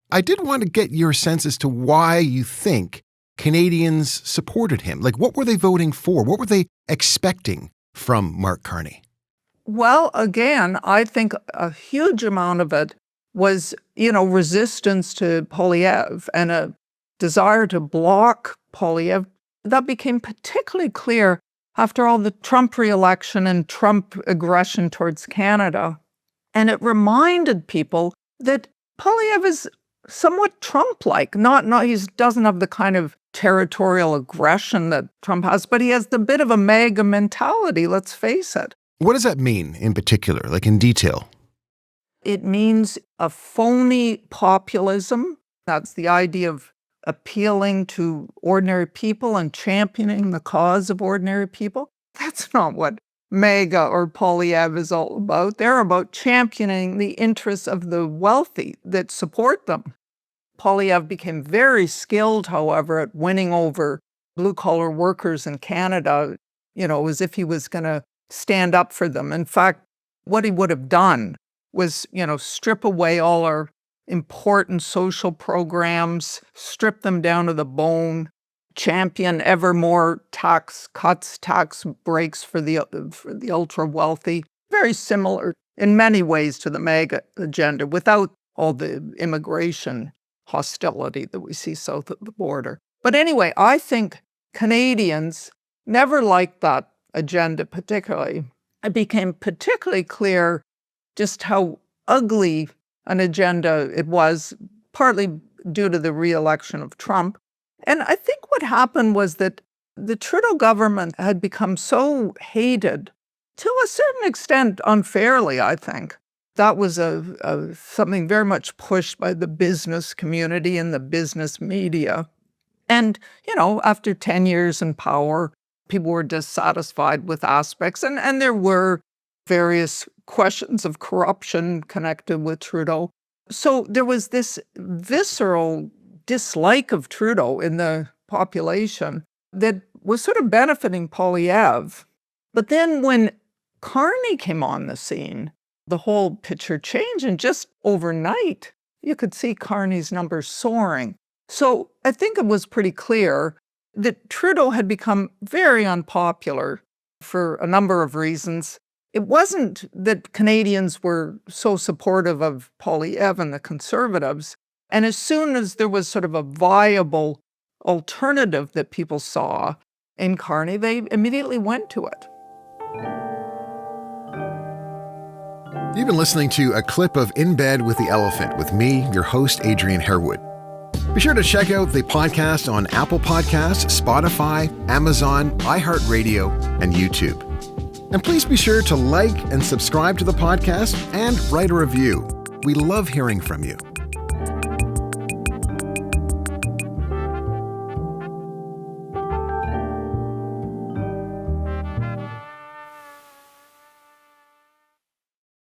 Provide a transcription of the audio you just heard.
I did want to get your sense as to why you think Canadians supported him. Like, what were they voting for? What were they expecting from Mark Carney? Well, again, I think a huge amount of it was, resistance to Poilievre and a desire to block Poilievre. That became particularly clear after all the Trump re-election and Trump aggression towards Canada. And it reminded people that Poilievre is somewhat Trump-like. He doesn't have the kind of territorial aggression that Trump has, but he has the bit of a MAGA mentality, let's face it. What does that mean in particular, like in detail? It means a phony populism. That's the idea of appealing to ordinary people and championing the cause of ordinary people. That's not what MAGA or Poilievre is all about. They're about championing the interests of the wealthy that support them. Poilievre became very skilled, however, at winning over blue-collar workers in Canada, as if he was going to stand up for them. In fact, what he would have done was, strip away all our important social programs, strip them down to the bone, champion ever more tax cuts, tax breaks for the ultra-wealthy. Very similar in many ways to the MAGA agenda, without all the immigration hostility that we see south of the border. But anyway, I think Canadians never liked that agenda particularly. It became particularly clear just how ugly an agenda it was, partly due to the re-election of Trump. And I think what happened was that the Trudeau government had become so hated, to a certain extent unfairly, I think. That was something very much pushed by the business community and the business media. And, after 10 years in power, people were dissatisfied with aspects. And there were various questions of corruption connected with Trudeau. So there was this visceral dislike of Trudeau in the population that was sort of benefiting Poilievre. But then when Carney came on the scene, the whole picture changed, and just overnight, you could see Carney's numbers soaring. So I think it was pretty clear that Trudeau had become very unpopular for a number of reasons. It wasn't that Canadians were so supportive of Poilievre and the Conservatives. And as soon as there was sort of a viable alternative that people saw in Carney, they immediately went to it. You've been listening to a clip of In Bed with the Elephant with me, your host, Adrian Harewood. Be sure to check out the podcast on Apple Podcasts, Spotify, Amazon, iHeartRadio, and YouTube. And please be sure to like and subscribe to the podcast and write a review. We love hearing from you.